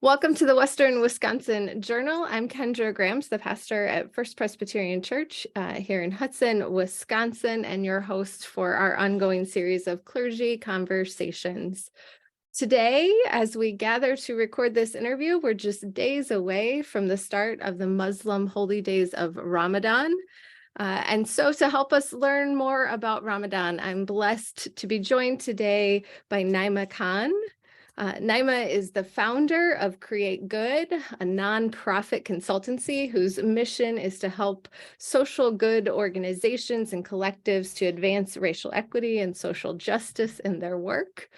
Welcome to the Western Wisconsin Journal. I'm Kendra Grams, the pastor at First Presbyterian Church here in Hudson, Wisconsin, and your host for our ongoing series of Clergy Conversations. Today, as we gather to record this interview, we're just days away from the start of the Muslim holy days of Ramadan. And so to help us learn more about Ramadan, I'm blessed to be joined today by Naaima Khan. Naaima is the founder of Create Good, a nonprofit consultancy whose mission is to help social good organizations and collectives to advance racial equity and social justice in their work.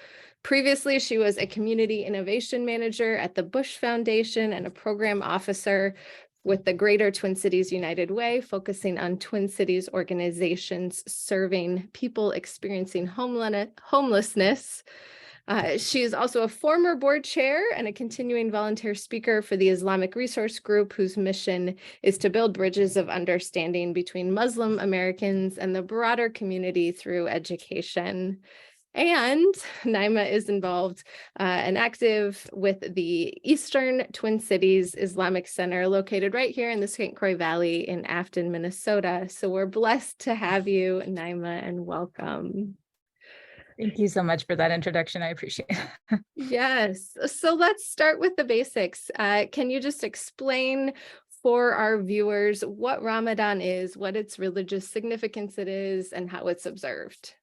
Previously, she was a community innovation manager at the Bush Foundation and a program officer with the Greater Twin Cities United Way, focusing on Twin Cities organizations serving people experiencing homelessness. She is also a former board chair and a continuing volunteer speaker for the Islamic Resource Group, whose mission is to build bridges of understanding between Muslim Americans and the broader community through education. And Naaima is involved and active with the Eastern Twin Cities Islamic Center, located right here in the St. Croix Valley in Afton, Minnesota. So we're blessed to have you, Naaima, and welcome. Thank you so much for that introduction. I appreciate it. Yes. So let's start with the basics. Can you just explain for our viewers what Ramadan is, what its religious significance it is, and how it's observed?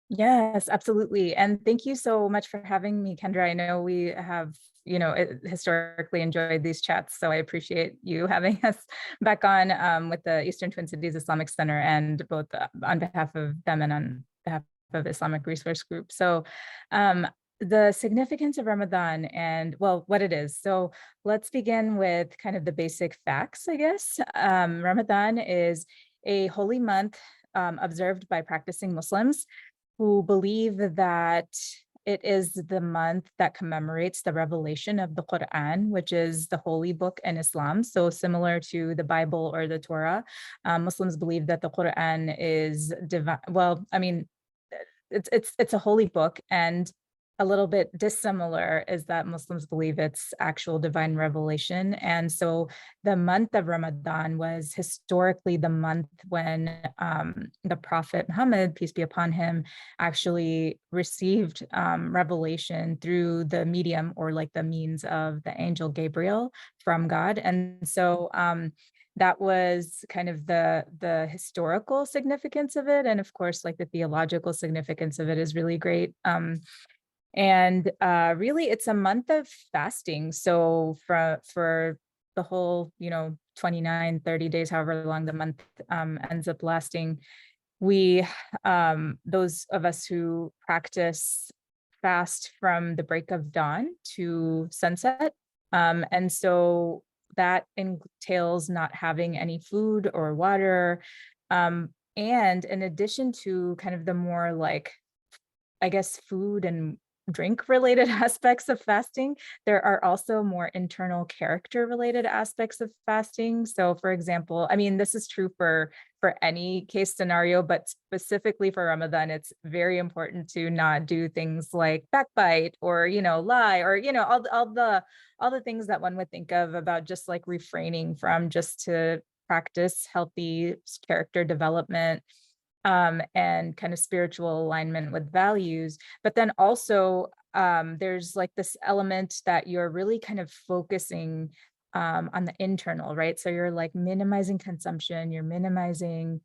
Yes, absolutely. And thank you so much for having me, Kendra. I know we have, historically enjoyed these chats. So I appreciate you having us back on with the Eastern Twin Cities Islamic Center, and both on behalf of them and on behalf of Islamic Resource Group. So the significance of Ramadan and, well, what it is. So let's begin with kind of the basic facts, I guess. Ramadan is a holy month observed by practicing Muslims who believe that it is the month that commemorates the revelation of the Quran, which is the holy book in Islam. So similar to the Bible or the Torah, Muslims believe that the Quran is divine. Well, I mean, it's a holy book, and a little bit dissimilar is that Muslims believe it's actual divine revelation. And so the month of Ramadan was historically the month when the Prophet Muhammad, peace be upon him, actually received revelation through the medium, or like the means of the angel Gabriel from God. And so that was kind of the historical significance of it. And of course, like the theological significance of it is really great. And really, it's a month of fasting. So for the whole, 29, 30 days, however long the month ends up lasting, we, those of us who practice fast from the break of dawn to sunset. And so that entails not having any food or water. And in addition to kind of the more like, I guess, food and drink related aspects of fasting, there are also more internal character related aspects of fasting. So for example, I mean, this is true for any case scenario, but specifically for Ramadan, it's very important to not do things like backbite or, lie, or, all the things that one would think of about just like refraining from, just to practice healthy character development and kind of spiritual alignment with values. But then also there's like this element that you're really kind of focusing on the internal, right? So you're like minimizing consumption, you're minimizing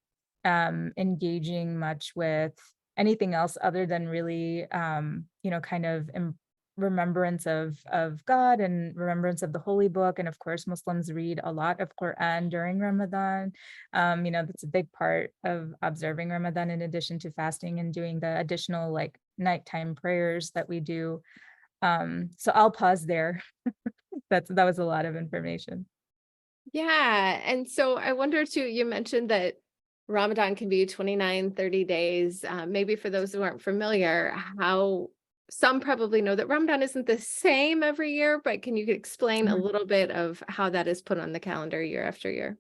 engaging much with anything else other than really, kind of remembrance of God and remembrance of the holy book. And of course, Muslims read a lot of Quran during Ramadan. That's a big part of observing Ramadan, in addition to fasting and doing the additional like nighttime prayers that we do. So I'll pause there. That was a lot of information. Yeah. And so I wonder too, you mentioned that Ramadan can be 29, 30 days. Maybe for those who aren't familiar, how some probably know that Ramadan isn't the same every year, but can you explain a little bit of how that is put on the calendar year after year?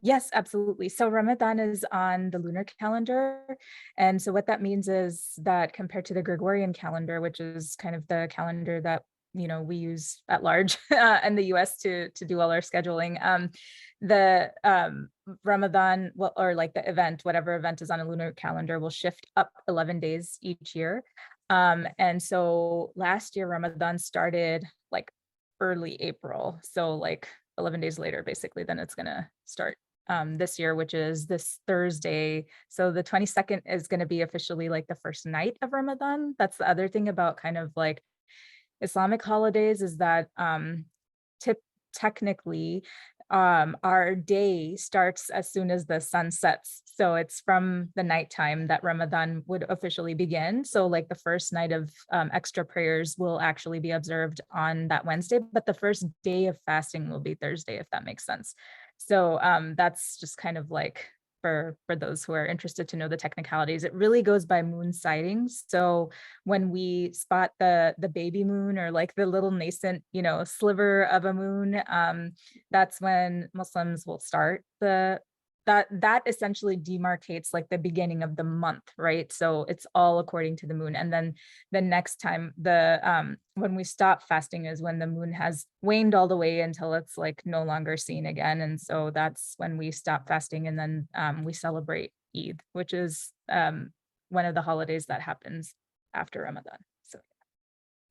Yes, absolutely. So Ramadan is on the lunar calendar. And so what that means is that compared to the Gregorian calendar, which is kind of the calendar that we use at large in the US to do all our scheduling. The Ramadan, well, or like the event, whatever event is on a lunar calendar, will shift up 11 days each year. And so last year, Ramadan started like early April. So like 11 days later, basically, then it's going to start this year, which is this Thursday. So the 22nd is going to be officially like the first night of Ramadan. That's the other thing about kind of like Islamic holidays, is that technically our day starts as soon as the sun sets. So it's from the nighttime that Ramadan would officially begin. So like the first night of extra prayers will actually be observed on that Wednesday, but the first day of fasting will be Thursday, if that makes sense. So that's just kind of like for those who are interested to know the technicalities. It really goes by moon sightings. So when we spot the baby moon, or like the little nascent, sliver of a moon, that's when Muslims will start that essentially demarcates like the beginning of the month, right? So it's all according to the moon. And then the next time when we stop fasting is when the moon has waned all the way until it's like no longer seen again. And so that's when we stop fasting, and then we celebrate Eid, which is one of the holidays that happens after Ramadan. So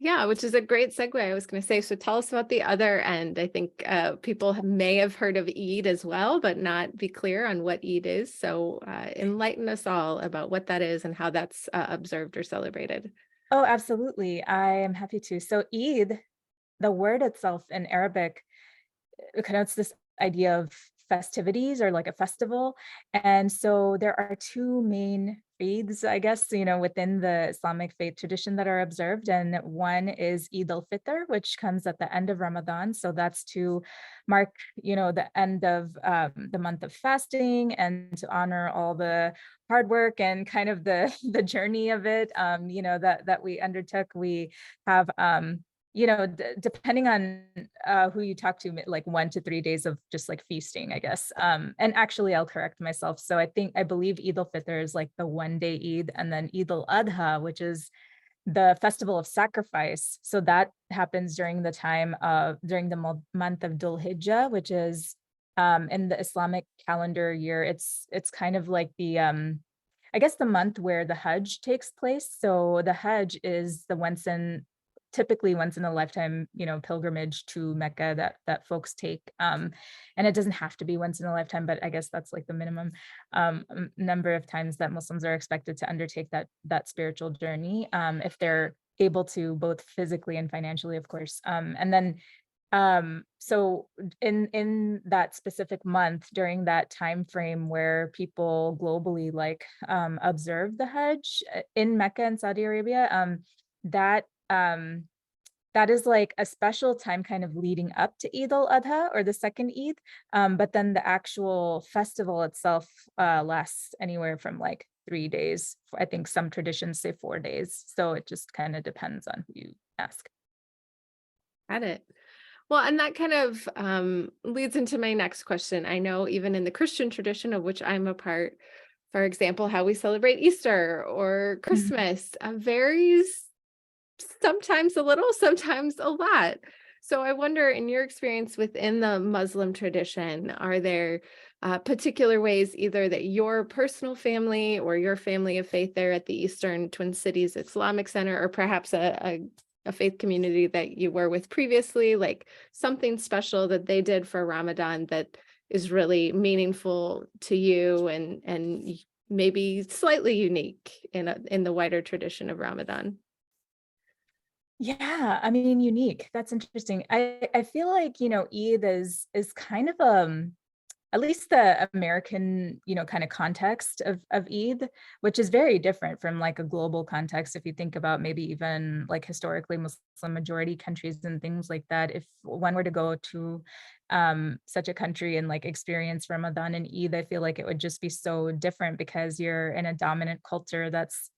Yeah, which is a great segue. I was going to say, so tell us about the other end. I think people may have heard of Eid as well, but not be clear on what Eid is. So enlighten us all about what that is and how that's observed or celebrated. Oh, absolutely. I am happy to. So Eid, the word itself in Arabic, it connotes this idea of festivities, or like a festival. And so there are two main Eids, I guess, within the Islamic faith tradition that are observed. And one is Eid al-Fitr, which comes at the end of Ramadan. So that's to mark, the end of the month of fasting, and to honor all the hard work and kind of the journey of it, that we undertook. We have depending on who you talk to, like 1 to 3 days of just like feasting, I guess. And actually, I'll correct myself. So I believe Eid al-Fitr is like the 1-day Eid, and then Eid al-Adha, which is the festival of sacrifice. So that happens during the month of Dhul Hijjah, which is in the Islamic calendar year. It's kind of like the I guess the month where the Hajj takes place. So the Hajj is the typically once in a lifetime, pilgrimage to Mecca that folks take. And it doesn't have to be once in a lifetime, but I guess that's like the minimum number of times that Muslims are expected to undertake that spiritual journey, if they're able to, both physically and financially, of course. And then so in that specific month, during that time frame where people globally like observe the Hajj in Mecca and Saudi Arabia, that is like a special time kind of leading up to Eid al-Adha, or the second Eid. But then the actual festival itself lasts anywhere from like 3 days. I think some traditions say 4 days. So it just kind of depends on who you ask. Got it. Well, and that kind of leads into my next question. I know even in the Christian tradition, of which I'm a part, for example, how we celebrate Easter or Christmas varies, sometimes a little, sometimes a lot. So I wonder, in your experience within the Muslim tradition, are there particular ways either that your personal family or your family of faith there at the Eastern Twin Cities Islamic Center, or perhaps a faith community that you were with previously, like something special that they did for Ramadan that is really meaningful to you and maybe slightly unique in the wider tradition of Ramadan? Yeah, I mean, unique. That's interesting. I feel like, Eid is kind of at least the American, kind of context of Eid, which is very different from like a global context. If you think about maybe even like historically Muslim majority countries and things like that, if one were to go to such a country and like experience Ramadan and Eid, I feel like it would just be so different, because you're in a dominant culture that's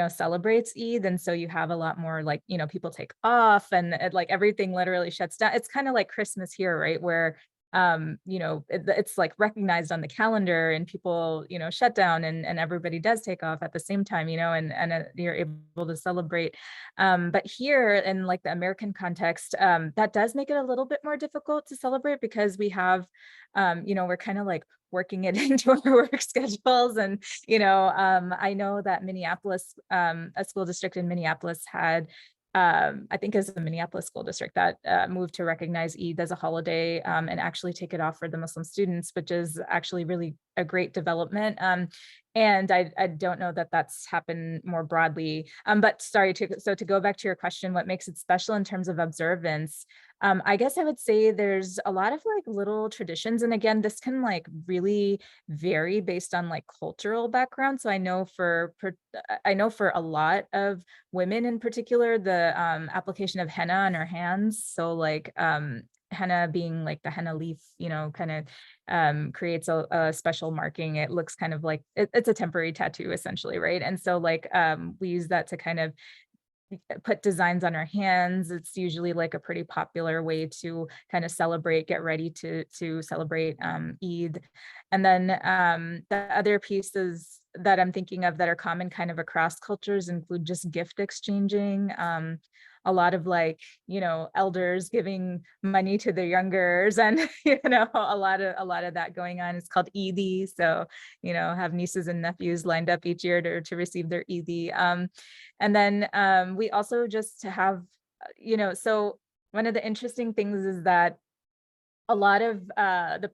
celebrates Eid. And so you have a lot more like, people take off, and like everything literally shuts down. It's kind of like Christmas here, right? Where it's like recognized on the calendar, and people, shut down, and everybody does take off at the same time, and you're able to celebrate. But here in like the American context, that does make it a little bit more difficult to celebrate, because we have, we're kind of like working it into our work schedules. And, I know that Minneapolis, a school district in Minneapolis had, I think it's the Minneapolis school district that moved to recognize Eid as a holiday, and actually take it off for the Muslim students, which is actually really a great development. And I don't know that that's happened more broadly. But sorry, to go back to your question, what makes it special in terms of observance? I guess I would say there's a lot of like little traditions. And again, this can like really vary based on like cultural background. So I know for a lot of women in particular, the application of henna on our hands. So like henna being like the henna leaf, kind of creates a special marking. It looks kind of like it's a temporary tattoo essentially, right? And so like we use that to kind of put designs on our hands. It's usually like a pretty popular way to kind of get ready to celebrate Eid. And then the other pieces that I'm thinking of that are common kind of across cultures include just gift exchanging. A lot of like, elders giving money to their youngers, and a lot of that going on. It's called Eid. So, have nieces and nephews lined up each year to receive their Eid. And then we also just have, so one of the interesting things is that a lot of the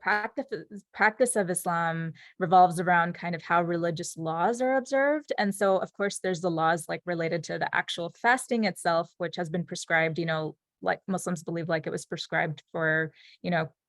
practice of Islam revolves around kind of how religious laws are observed. And so, of course, there's the laws like related to the actual fasting itself, which has been prescribed, like Muslims believe like it was prescribed for,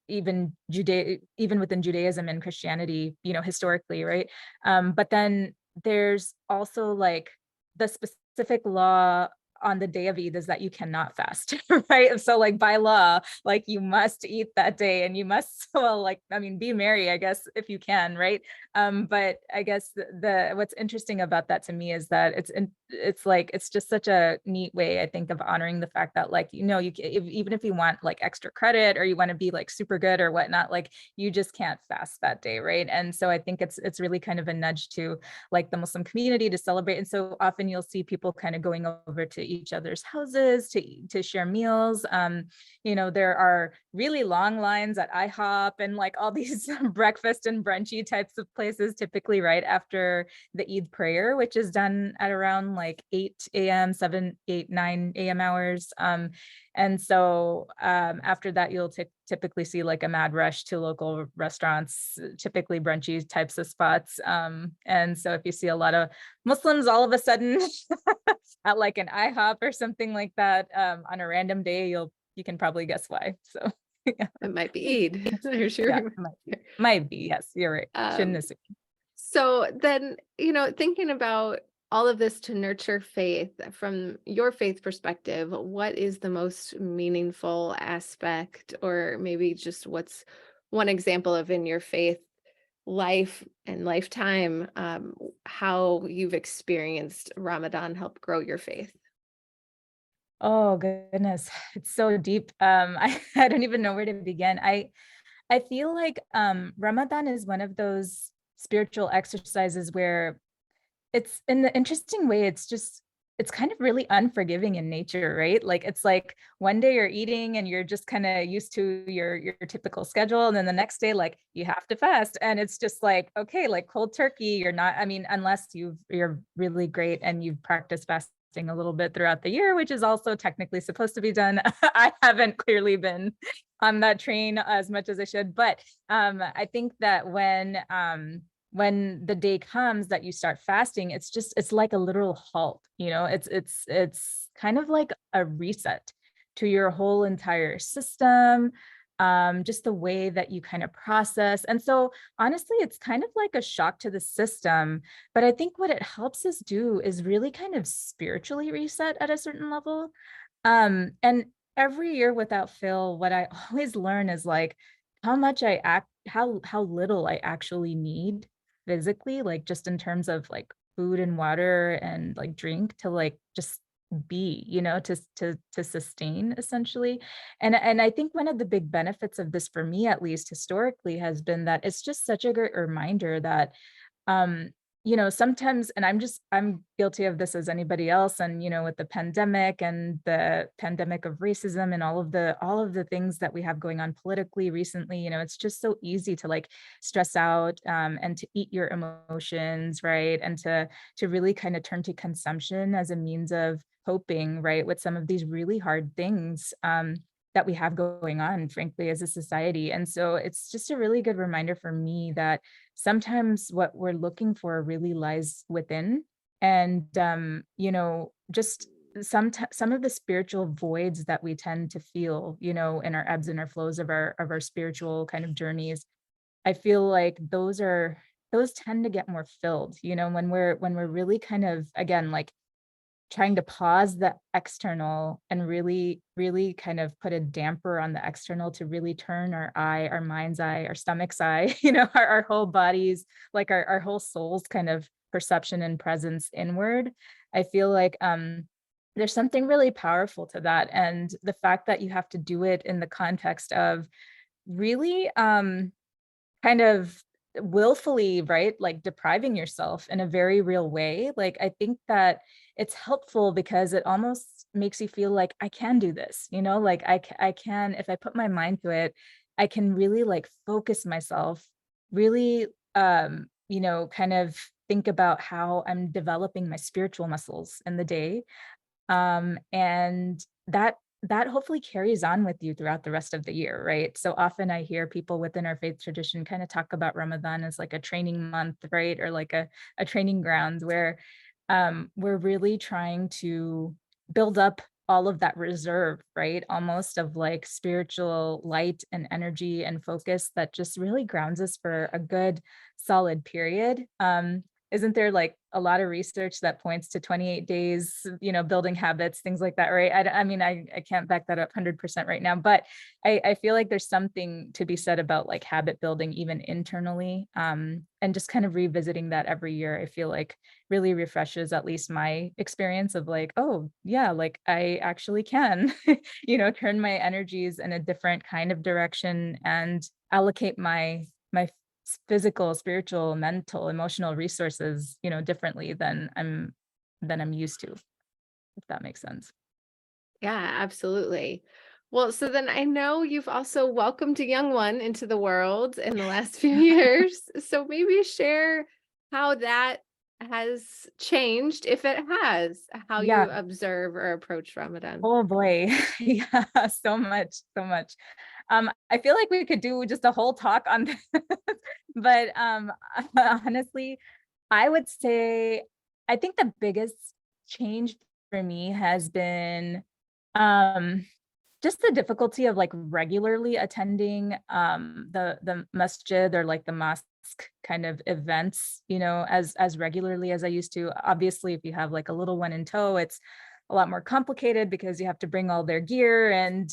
even within Judaism and Christianity, historically, right? But then there's also like the specific law on the day of Eid is that you cannot fast, right? So like by law, like you must eat that day, and you must, well, like, I mean, be merry, I guess, if you can, right? But I guess the what's interesting about that to me is that it's just such a neat way, I think, of honoring the fact that like, even if you want like extra credit, or you want to be like super good or whatnot, like you just can't fast that day, right? And so I think it's really kind of a nudge to like the Muslim community to celebrate. And so often you'll see people kind of going over to each other's houses to share meals. There are really long lines at IHOP and like all these breakfast and brunchy types of places, typically right after the Eid prayer, which is done at around like 8 a.m., 7, 8, 9 a.m. hours. And so after that, you'll typically see like a mad rush to local restaurants, typically brunchy types of spots. And so if you see a lot of Muslims all of a sudden at like an IHOP or something like that on a random day, you can probably guess why. So yeah. It might be Eid. There's your Yeah, might be. Yes, you're right. Shouldn't assume. So then, thinking about all of this to nurture faith from your faith perspective, what is the most meaningful aspect, or maybe just what's one example of in your faith life and lifetime, how you've experienced Ramadan help grow your faith? Oh goodness, it's so deep. I don't even know where to begin. I feel like Ramadan is one of those spiritual exercises where it's, in the interesting way, it's kind of really unforgiving in nature, right? Like it's like one day you're eating and you're just kind of used to your typical schedule, and then the next day like you have to fast, and it's just like, okay, like cold turkey, you're not, I mean, unless you're really great and you've practiced fasting a little bit throughout the year, which is also technically supposed to be done. I haven't clearly been on that train as much as I should, but I think that when the day comes that you start fasting, it's like a literal halt, it's kind of like a reset to your whole entire system, just the way that you kind of process. And so honestly, it's kind of like a shock to the system, but I think what it helps us do is really kind of spiritually reset at a certain level. And every year without fail, what I always learn is like how little I actually need physically, like just in terms of like food and water and like drink to like just be, to sustain essentially. And I think one of the big benefits of this for me, at least historically, has been that it's just such a great reminder that um sometimes, and I'm guilty of this as anybody else, and with the pandemic and the pandemic of racism and all of the things that we have going on politically recently, it's just so easy to like stress out, and to eat your emotions, right, and to really kind of turn to consumption as a means of coping, right, with some of these really hard things that we have going on, frankly, as a society. And so it's just a really good reminder for me that sometimes what we're looking for really lies within. And just some of the spiritual voids that we tend to feel, in our ebbs and our flows of our spiritual kind of journeys, I feel like those tend to get more filled, when we're really kind of, again, like trying to pause the external and really, really kind of put a damper on the external to really turn our eye, our mind's eye, our stomach's eye, our whole bodies, like our whole soul's kind of perception and presence inward. I feel like there's something really powerful to that. And the fact that you have to do it in the context of really kind of willfully, right? Like depriving yourself in a very real way. Like, I think that it's helpful because it almost makes you feel like I can do this, like I can, if I put my mind to it, I can really like focus myself, really, kind of think about how I'm developing my spiritual muscles in the day, and that hopefully carries on with you throughout the rest of the year, right? So often I hear people within our faith tradition kind of talk about Ramadan as like a training month, right? Or like a training ground where we're really trying to build up all of that reserve, right? Almost of like spiritual light and energy and focus that just really grounds us for a good solid period. Isn't there like a lot of research that points to 28 days, building habits, things like that, right? I mean, I can't back that up 100% right now, but I feel like there's something to be said about like habit building, even internally, and just kind of revisiting that every year. I feel like really refreshes at least my experience of like, oh yeah, like I actually can, turn my energies in a different kind of direction and allocate my physical, spiritual, mental, emotional resources, differently than I'm used to, if that makes sense. Yeah, absolutely. Well, so then I know you've also welcomed a young one into the world in the last few years. So maybe share how that has changed, if it has, how Yeah. you observe or approach Ramadan. Oh boy. Yeah, so much, so much. I feel like we could do just a whole talk on this, but honestly, I would say I think the biggest change for me has been um just the difficulty of like regularly attending the masjid or like the mosque kind of events, as regularly as I used to. Obviously, if you have like a little one in tow, it's a lot more complicated because you have to bring all their gear and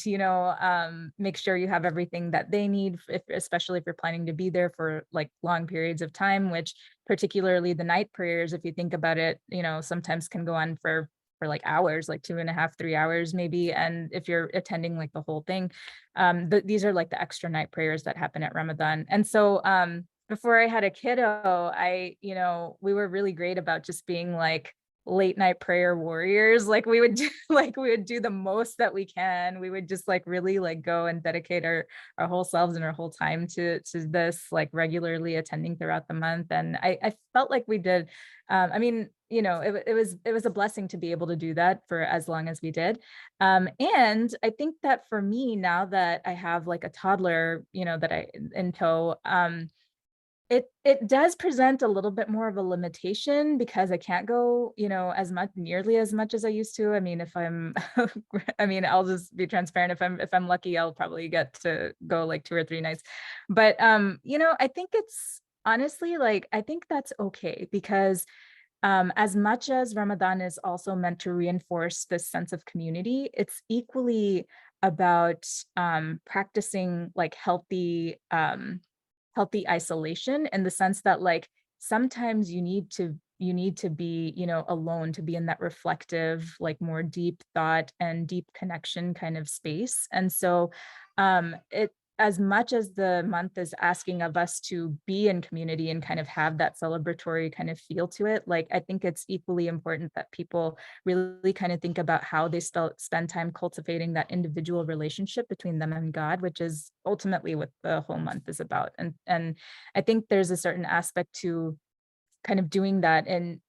make sure you have everything that they need, especially if you're planning to be there for like long periods of time, which particularly the night prayers, if you think about it, sometimes can go on for like hours, like 2.5, 3 hours maybe. And if you're attending like the whole thing, these are like the extra night prayers that happen at Ramadan. And so before I had a kiddo, we were really great about just being like late night prayer warriors. Like we would do, like we would do the most that we can. We would just like really like go and dedicate our whole selves and our whole time to this, like regularly attending throughout the month. And I felt like we did. I mean, it was a blessing to be able to do that for as long as we did. And I think that for me, now that I have like a toddler, that I in tow, it does present a little bit more of a limitation because I can't go, nearly as much as I used to. I mean, if I'm I mean, I'll just be transparent. If I'm lucky, I'll probably get to go like 2 or 3 nights. But I think it's honestly like I think that's okay because as much as Ramadan is also meant to reinforce this sense of community, it's equally about practicing like healthy isolation, in the sense that like sometimes you need to you need to be, alone to be in that reflective, like more deep thought and deep connection kind of space. And so it as much as the month is asking of us to be in community and kind of have that celebratory kind of feel to it, like I think it's equally important that people really kind of think about how they spend time cultivating that individual relationship between them and God, which is ultimately what the whole month is about. And I think there's a certain aspect to kind of doing that in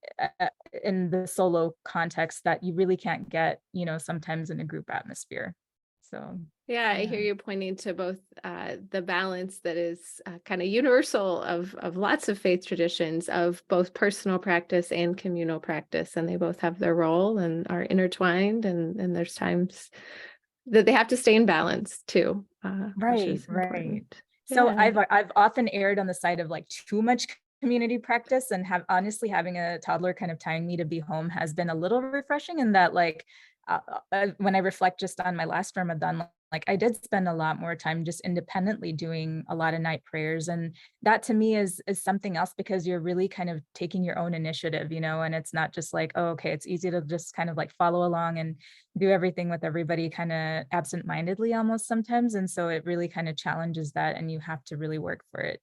the solo context that you really can't get, sometimes in a group atmosphere. So Yeah, I yeah. hear you pointing to both the balance that is kind of universal of lots of faith traditions, of both personal practice and communal practice, and they both have their role and are intertwined, and there's times that they have to stay in balance too, which Right, is right. important. So Yeah, I've often erred on the side of like too much community practice, and have honestly having a toddler kind of tying me to be home has been a little refreshing in that, like when I reflect just on my last Ramadan, like I did spend a lot more time just independently doing a lot of night prayers. And that to me is something else, because you're really kind of taking your own initiative, and it's not just like, oh, okay, it's easy to just kind of like follow along and do everything with everybody kind of absent-mindedly almost sometimes. And so it really kind of challenges that, and you have to really work for it.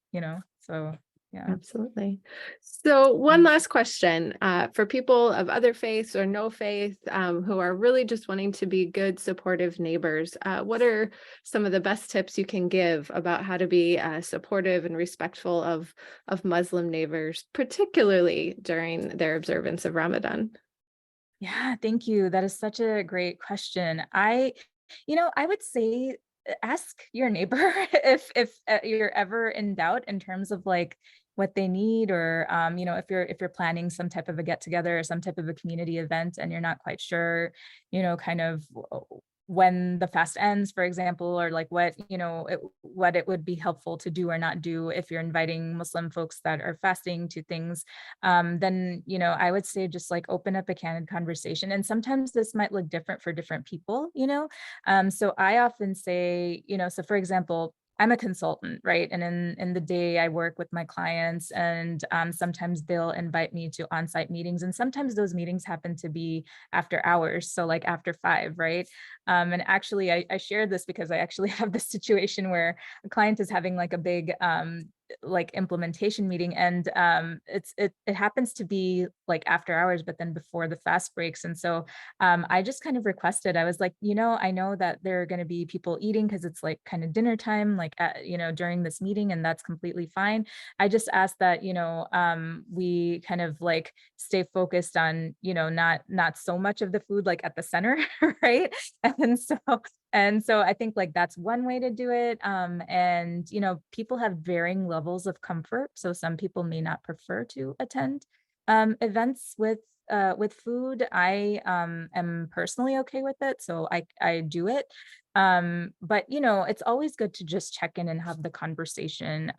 So yeah. absolutely. So one last question for people of other faiths or no faith who are really just wanting to be good, supportive neighbors. What are some of the best tips you can give about how to be supportive and respectful of Muslim neighbors, particularly during their observance of Ramadan? Yeah, thank you. That is such a great question. I would say ask your neighbor if you're ever in doubt in terms of like what they need, or if you're planning some type of a get together or some type of a community event and you're not quite sure, kind of when the fast ends, for example, or like what it would be helpful to do or not do if you're inviting Muslim folks that are fasting to things. Then I would say just like open up a candid conversation. And sometimes this might look different for different people. So I often say, so for example, I'm a consultant, right? And in the day I work with my clients, and sometimes they'll invite me to on-site meetings. And sometimes those meetings happen to be after hours. So like after 5, right? And actually I share this because I actually have this situation where a client is having like a big like implementation meeting, and it happens to be like after hours but then before the fast breaks. And so I just kind of requested, I was like, I know that there are going to be people eating because it's like kind of dinner time, like during this meeting, and that's completely fine. I just asked that we kind of like stay focused on not so much of the food like at the center, right? And so I think like that's one way to do it. And people have varying levels of comfort. So some people may not prefer to attend events with food. I am personally okay with it, so I do it. But it's always good to just check in and have the conversation.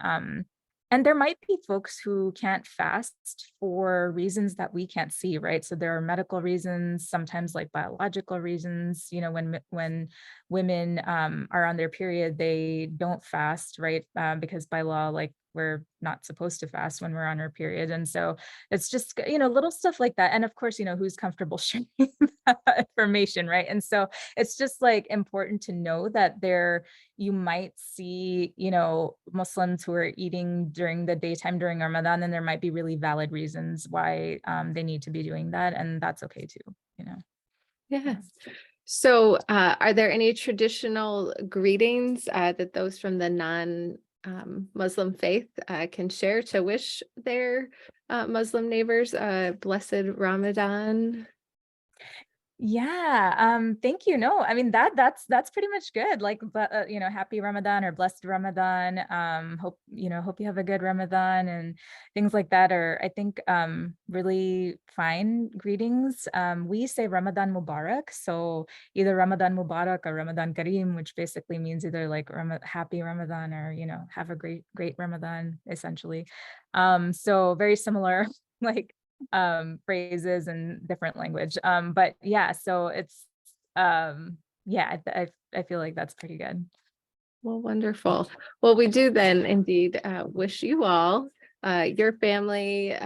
And there might be folks who can't fast for reasons that we can't see, right? So there are medical reasons, sometimes like biological reasons. When women are on their period, they don't fast, right? Because by law, like we're not supposed to fast when we're on our period. And so it's just, little stuff like that. And of course, who's comfortable sharing that information, right? And so it's just like important to know that you might see, Muslims who are eating during the daytime during Ramadan, and there might be really valid reasons why they need to be doing that. And that's okay too. Yeah. Yes. So, are there any traditional greetings that those from the non-Muslim faith can share to wish their Muslim neighbors a blessed Ramadan? Yeah, thank you. No, I mean that's pretty much good. Like, but happy Ramadan or blessed Ramadan. Hope you have a good Ramadan, and things like that are, I think, really fine greetings. We say Ramadan Mubarak, so either Ramadan Mubarak or Ramadan Kareem, which basically means either like happy Ramadan, or have a great Ramadan, essentially. So very similar, like phrases and different language. But yeah, so it's yeah, I feel like that's pretty good. Well, wonderful. Well, we do then indeed wish you all your family,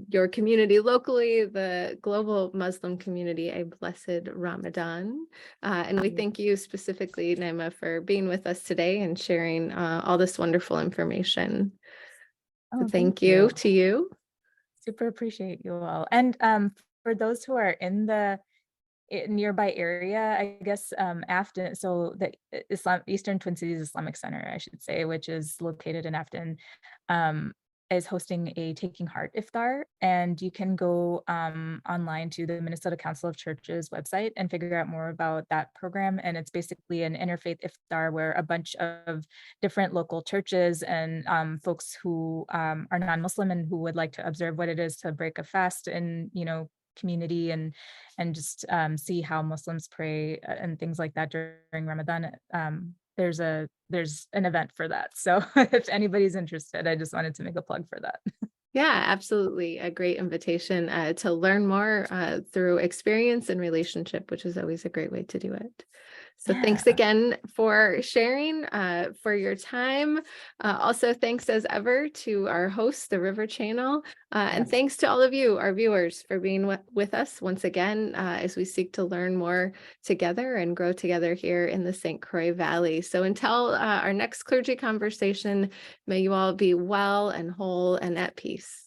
your community locally, the global Muslim community, a blessed Ramadan. And we thank you specifically, Naaima, for being with us today and sharing all this wonderful information. So Oh, thank you to you. Super appreciate you all. And for those who are in the nearby area, I guess Afton, so the Eastern Twin Cities Islamic Center, I should say, which is located in Afton, um, is hosting a Taking Heart Iftar. And you can go online to the Minnesota Council of Churches website and figure out more about that program. And it's basically an interfaith iftar where a bunch of different local churches and folks who are non-Muslim and who would like to observe what it is to break a fast and, community and just see how Muslims pray and things like that during Ramadan. There's an event for that. So if anybody's interested, I just wanted to make a plug for that. Yeah, absolutely. A great invitation to learn more through experience and relationship, which is always a great way to do it. So thanks again for sharing, for your time. Also, thanks as ever to our host, the River Channel. And thanks to all of you, our viewers, for being with us once again as we seek to learn more together and grow together here in the St. Croix Valley. So until our next clergy conversation, may you all be well and whole and at peace.